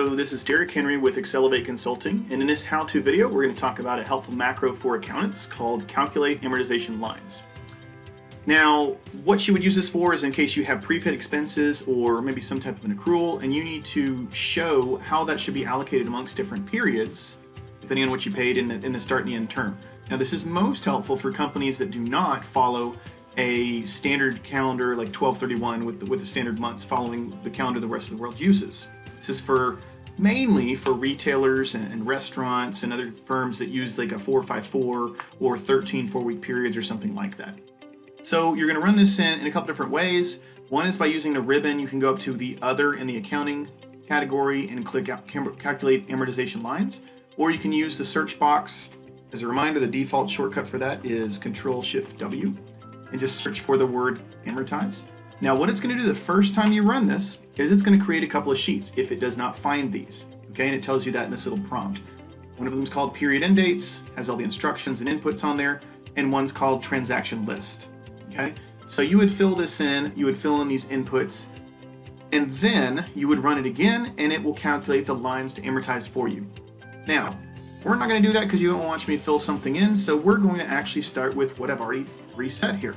Hello, this is Derek Henry with XLEV8 Consulting, and in this how-to video we're going to talk about a helpful macro for accountants called Calculate Amortization Lines. Now, what you would use this for is in case you have prepaid expenses or maybe some type of an accrual and you need to show how that should be allocated amongst different periods depending on what you paid in the start and the end term. Now, this is most helpful for companies that do not follow a standard calendar like 12/31 with the standard months following the calendar the rest of the world uses. This is mainly for retailers and restaurants and other firms that use like a 4-5-4 or 13 4-week periods or something like that. So you're going to run this in a couple different ways. One is by using the ribbon. You can go up to the Other in the Accounting category and click Calculate Amortization Lines, or you can use the search box. As a reminder, the default shortcut for that is Control-Shift-W, and just search for the word amortize. Now, what it's going to do the first time you run this is it's going to create a couple of sheets if it does not find these. Okay, and it tells you that in this little prompt. One of them is called Period End Dates, has all the instructions and inputs on there, and one's called Transaction List. Okay, so you would fill this in, you would fill in these inputs, and then you would run it again, and it will calculate the lines to amortize for you. Now, we're not going to do that because you don't want me to fill something in, so we're going to actually start with what I've already reset here.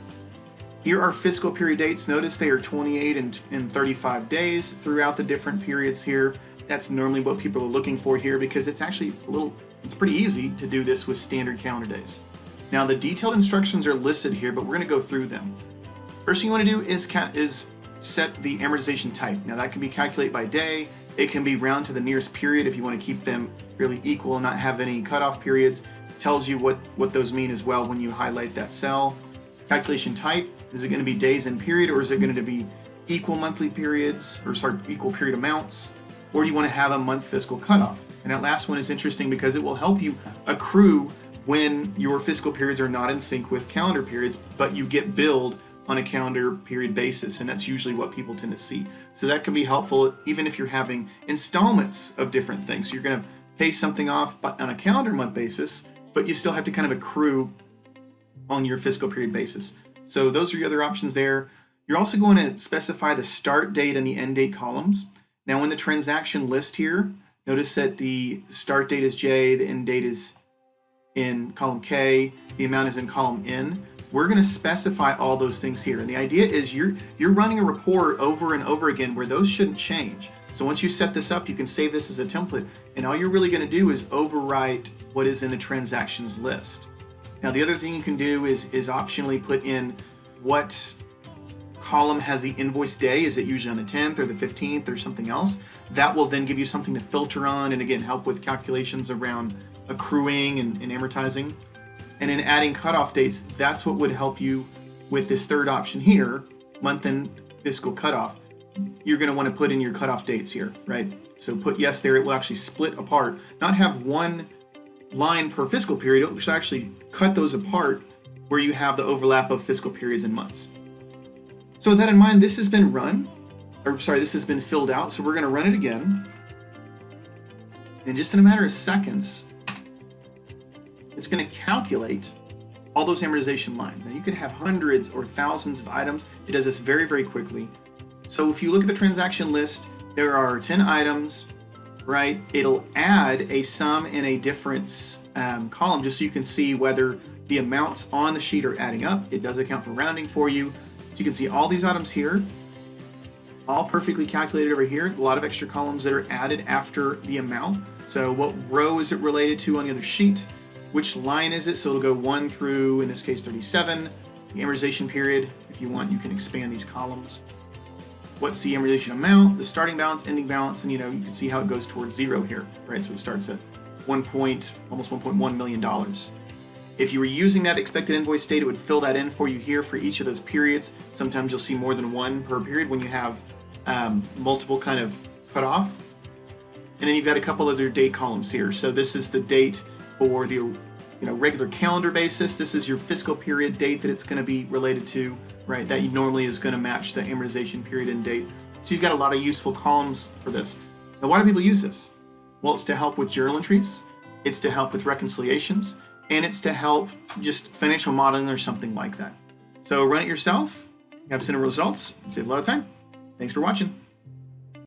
Here are fiscal period dates. Notice they are 28 and 35 days throughout the different periods here. That's normally what people are looking for here because it's actually it's pretty easy to do this with standard calendar days. Now, the detailed instructions are listed here, but we're going to go through them. First thing you want to do is set the amortization type. Now, that can be calculated by day. It can be round to the nearest period if you want to keep them really equal and not have any cutoff periods. It tells you what those mean as well when you highlight that cell. Calculation type, is it going to be days in period, or is it going to be equal monthly periods, or equal period amounts, or do you want to have a month fiscal cutoff? And that last one is interesting because it will help you accrue when your fiscal periods are not in sync with calendar periods, but you get billed on a calendar period basis, and that's usually what people tend to see. So that can be helpful even if you're having installments of different things. So you're going to pay something off on a calendar month basis, but you still have to kind of accrue on your fiscal period basis. So those are your other options there. You're also going to specify the start date and the end date columns. Now in the transaction list here, notice that the start date is J, the end date is in column K, the amount is in column N. We're going to specify all those things here. And the idea is you're running a report over and over again where those shouldn't change. So once you set this up, you can save this as a template, and all you're really going to do is overwrite what is in the transactions list. Now, the other thing you can do is optionally put in what column has the invoice day. Is it usually on the 10th or the 15th or something else? That will then give you something to filter on and again help with calculations around accruing and amortizing. And in adding cutoff dates, that's what would help you with this third option here, month end fiscal cutoff. You're going to want to put in your cutoff dates here, right? So put yes there. It will actually split apart, not have one line per fiscal period. It should actually cut those apart where you have the overlap of fiscal periods and months. So with that in mind, this has been this has been filled out. So we're going to run it again. And just in a matter of seconds, it's going to calculate all those amortization lines. Now you could have hundreds or thousands of items. It does this very, very quickly. So if you look at the transaction list, there are 10 items, right? It'll add a sum and a difference column just so you can see whether the amounts on the sheet are adding up. It does account for rounding for you. So you can see all these items here, all perfectly calculated over here. A lot of extra columns that are added after the amount. So what row is it related to on the other sheet? Which line is it? So it'll go 1 through, in this case, 37. The amortization period, if you want, you can expand these columns. What's the amortization amount, the starting balance, ending balance, and you can see how it goes towards zero here, right? So it starts at almost $1.1 million. If you were using that expected invoice date, it would fill that in for you here for each of those periods. Sometimes you'll see more than one per period when you have multiple kind of cut off. And then you've got a couple other date columns here. So this is the date for the regular calendar basis. This is your fiscal period date that it's going to be related to, right? That normally is going to match the amortization period and date. So you've got a lot of useful columns for this. Now, why do people use this? Well, it's to help with journal entries, it's to help with reconciliations, and it's to help just financial modeling or something like that. So run it yourself, have some results, and save a lot of time. Thanks for watching.